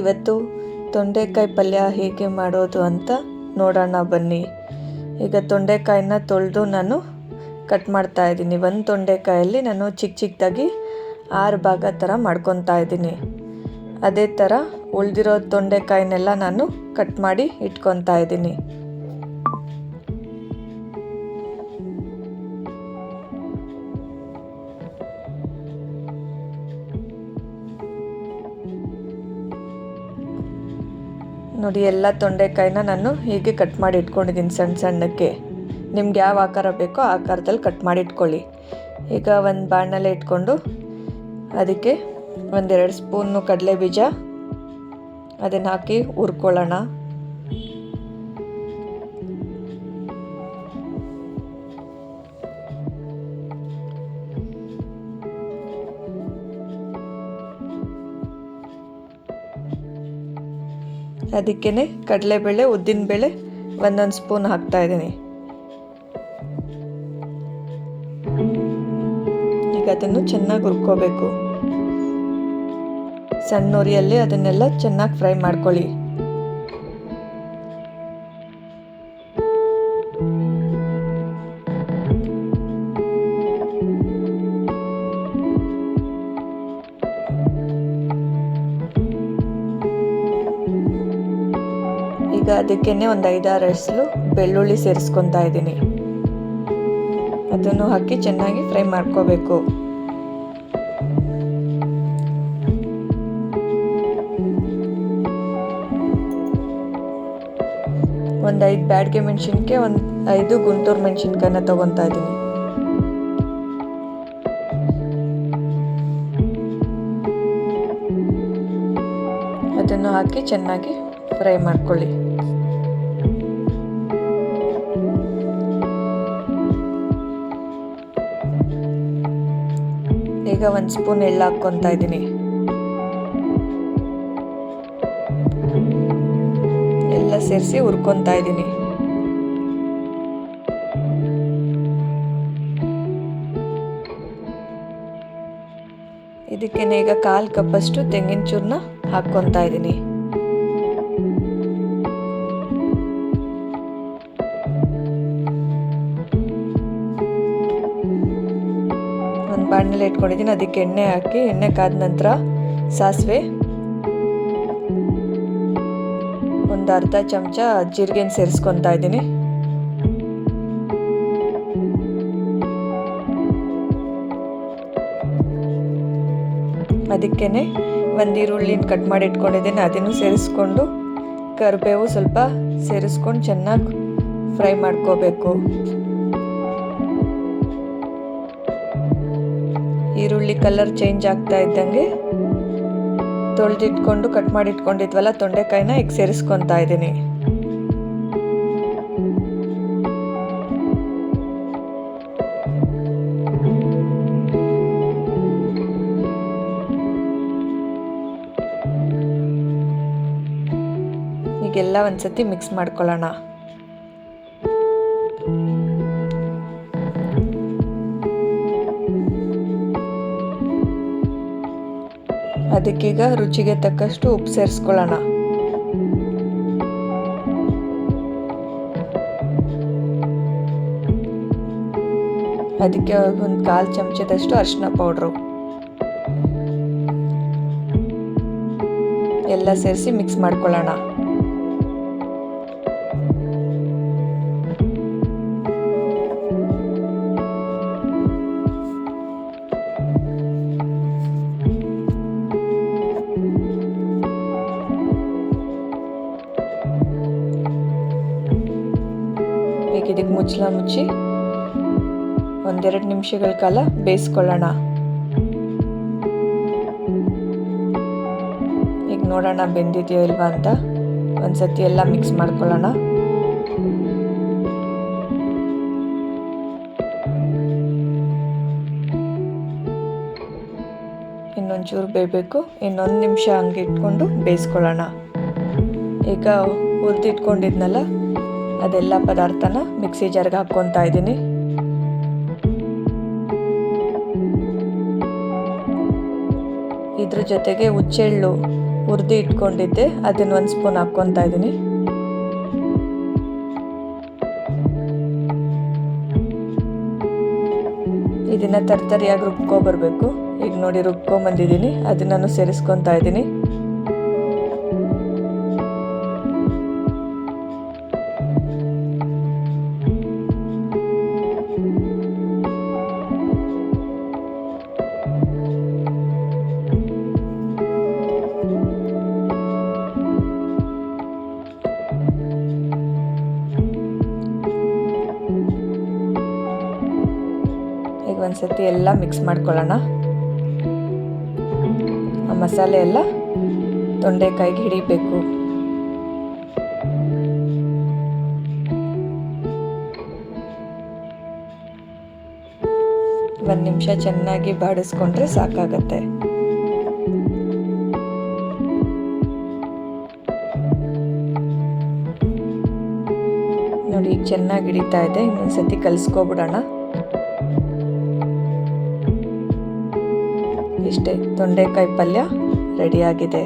ಇವತ್ತು ತೊಂಡೆಕಾಯಿ ಪಲ್ಯ ಹೇಗೆ ಮಾಡೋದು ಅಂತ ನೋಡೋಣ ಬನ್ನಿ. ಈಗ ತೊಂಡೆಕಾಯಿನ ತೊಳೆದು ನಾನು ಕಟ್ ಮಾಡ್ತಾ ಇದ್ದೀನಿ. ಒಂದು ತೊಂಡೆಕಾಯಲ್ಲಿ ನಾನು ಚಿಕ್ಕದಾಗಿ 6 ಭಾಗ ಥರ ಮಾಡ್ಕೊತಾ ಇದ್ದೀನಿ. ಅದೇ ಥರ ಉಳಿದಿರೋ ತೊಂಡೆಕಾಯಿನೆಲ್ಲ ನಾನು ಕಟ್ ಮಾಡಿ ಇಟ್ಕೊತಾ ಇದ್ದೀನಿ. ನೋಡಿ, ಎಲ್ಲ ತೊಂಡೆಕಾಯಿನ ನಾನು ಹೀಗೆ ಕಟ್ ಮಾಡಿ ಇಟ್ಕೊಂಡಿದ್ದೀನಿ ಸಣ್ಣಕ್ಕೆ. ನಿಮ್ಗೆ ಯಾವ ಆಕಾರ ಬೇಕೋ ಆ ಆಕಾರದಲ್ಲಿ ಕಟ್ ಮಾಡಿ ಇಟ್ಕೊಳ್ಳಿ. ಈಗ ಒಂದು ಬಾಣಲೆ ಇಟ್ಕೊಂಡು ಅದಕ್ಕೆ 1-2 ಸ್ಪೂನು ಕಡಲೆ ಬೀಜ ಅದನ್ನು ಹಾಕಿ ಹುರ್ಕೊಳ್ಳೋಣ. ಅದಕ್ಕೇ ಕಡಲೆಬೇಳೆ, ಉದ್ದಿನಬೇಳೆ 1 ಸ್ಪೂನ್ ಹಾಕ್ತಾ ಇದ್ದೀನಿ. ಈಗ ಅದನ್ನು ಚೆನ್ನಾಗಿ ಹುರ್ಕೋಬೇಕು. ಸಣ್ಣ ಉರಿಯಲ್ಲಿ ಅದನ್ನೆಲ್ಲ ಚೆನ್ನಾಗಿ ಫ್ರೈ ಮಾಡ್ಕೊಳ್ಳಿ. ಈಗ ಅದಕ್ಕೇನೆ ಒಂದು 5-6 ಎಸಳು ಬೆಳ್ಳುಳ್ಳಿ ಸೇರಿಸ್ಕೊತಾ ಇದ್ದೀನಿ. ಅದನ್ನು ಹಾಕಿ ಚೆನ್ನಾಗಿ ಫ್ರೈ ಮಾಡ್ಕೋಬೇಕು. ಒಂದು 5 ಬ್ಯಾಡಗೆ ಮೆಣಸಿನ್ಕಾಯಿ, ಒಂದು 5 ಗುಂಟೂರು ಮೆಣಸಿನ್ಕಾಯಿನ ತಗೊತಾ ಇದ್ದೀನಿ. ಅದನ್ನು ಹಾಕಿ ಚೆನ್ನಾಗಿ ಫ್ರೈ ಮಾಡ್ಕೊಳ್ಳಿ. ಈಗ 1 ಸ್ಪೂನ್ ಎಳ್ಳು ಹಾಕ್ಕೊತಾ ಇದ್ದೀನಿ. ಎಲ್ಲ ಸೇರಿಸಿ ಹುರ್ಕೊತಾ ಇದ್ದೀನಿ. ಇದಕ್ಕೇನೆ ಈಗ 1/4 ಕಪ್ಪಷ್ಟು ತೆಂಗಿನ ಚೂರ್ನ ಹಾಕ್ಕೊತಾ ಇದ್ದೀನಿ. ಒಂದು ಬಾಣಲೆ ಇಟ್ಕೊಂಡಿದ್ದೀನಿ. ಅದಕ್ಕೆ ಎಣ್ಣೆ ಹಾಕಿ, ಎಣ್ಣೆ ಕಾದ ನಂತರ ಸಾಸಿವೆ, ಒಂದು ಅರ್ಧ ಚಮಚ ಜೀರಿಗೆನ ಸೇರಿಸ್ಕೊತಾ ಇದ್ದೀನಿ. ಅದಕ್ಕೇನೆ ಒಂದು ಈರುಳ್ಳಿನ ಕಟ್ ಮಾಡಿ ಇಟ್ಕೊಂಡಿದ್ದೀನಿ. ಅದನ್ನು ಸೇರಿಸ್ಕೊಂಡು ಕರಿಬೇವು ಸ್ವಲ್ಪ ಸೇರಿಸ್ಕೊಂಡು ಚೆನ್ನಾಗಿ ಫ್ರೈ ಮಾಡ್ಕೋಬೇಕು. ಈರುಳ್ಳಿ ಕಲರ್ ಚೇಂಜ್ ಆಗ್ತಾ ಇದ್ದಂಗೆ ತೊಳೆದಿಟ್ಕೊಂಡು ಕಟ್ ಮಾಡಿ ಇಟ್ಕೊಂಡಿದ್ವಲ್ಲ ತೊಂಡೆಕಾಯಿನ ಈಗ ಸೇರಿಸ್ಕೊತಾ ಇದ್ದೀನಿ. ಈಗೆಲ್ಲ ಒಂದ್ಸತಿ ಮಿಕ್ಸ್ ಮಾಡ್ಕೊಳ್ಳೋಣ. ಅದಕ್ಕೀಗ ರುಚಿಗೆ ತಕ್ಕಷ್ಟು ಉಪ್ಪು ಸೇರಿಸ್ಕೊಳ್ಳೋಣ. ಅದಕ್ಕೆ ಒಂದು 1/4 ಚಮಚದಷ್ಟು ಅರಿಶಿನ ಪೌಡ್ರು ಎಲ್ಲ ಸೇರಿಸಿ ಮಿಕ್ಸ್ ಮಾಡ್ಕೊಳ್ಳೋಣ. ಈಗ ಇದಕ್ಕೆ ಮುಚ್ಚಳ ಮುಚ್ಚಿ 1-2 ನಿಮಿಷಗಳ ಕಾಲ ಬೇಯಿಸ್ಕೊಳ್ಳೋಣ. ಈಗ ನೋಡೋಣ ಬೆಂದಿದೆಯೋ ಇಲ್ವಾ ಅಂತ ಒಂದ್ಸತಿ ಎಲ್ಲ ಮಿಕ್ಸ್ ಮಾಡ್ಕೊಳ್ಳೋಣ. ಇನ್ನೊಂಚೂರು ಬೇಯಬೇಕು. ಇನ್ನೊಂದು ನಿಮಿಷ ಹಂಗೆ ಇಟ್ಕೊಂಡು ಬೇಯಿಸ್ಕೊಳ್ಳೋಣ. ಈಗ ಹುರಿದಿಟ್ಕೊಂಡಿದ್ನಲ್ಲ ಅದೆಲ್ಲ ಪದಾರ್ಥನ ಮಿಕ್ಸಿ ಜಾರ್ಗೆ ಹಾಕ್ಕೊತಾ ಇದ್ದೀನಿ. ಇದ್ರ ಜೊತೆಗೆ ಹುಚ್ಚೆಳ್ಳು ಹುರಿದು ಇಟ್ಕೊಂಡಿದ್ದೆ, ಅದನ್ನು 1 ಸ್ಪೂನ್ ಹಾಕ್ಕೊತಾ ಇದ್ದೀನಿ. ಇದನ್ನು ತರ್ತರಿಯಾಗಿ ರುಬ್ಕೊಬರ್ಬೇಕು. ಈಗ ನೋಡಿ ರುಬ್ಕೊಂಬಂದಿದ್ದೀನಿ, ಅದನ್ನು ನಾನು ಸೇರಿಸ್ಕೊತಾ ಇದ್ದೀನಿ. ಈಗ ಒಂದ್ಸತಿ ಎಲ್ಲ ಮಿಕ್ಸ್ ಮಾಡ್ಕೊಳ್ಳೋಣ. ಆ ಮಸಾಲೆ ಎಲ್ಲ ತೊಂಡೆಕಾಯಿಗೆ ಹಿಡಿಬೇಕು. ಒಂದು ನಿಮಿಷ ಚೆನ್ನಾಗಿ ಬಾಡಿಸ್ಕೊಂಡ್ರೆ ಸಾಕಾಗತ್ತೆ. ನೋಡಿ ಈಗ ಚೆನ್ನಾಗಿ ಹಿಡಿತಾ ಇದೆ. ಇನ್ನೊಂದ್ಸತಿ ಕಲಿಸ್ಕೊಬಿಡೋಣ. ಇಷ್ಟೇ, ತೊಂಡೆಕಾಯಿ ಪಲ್ಯ ರೆಡಿಯಾಗಿದೆ.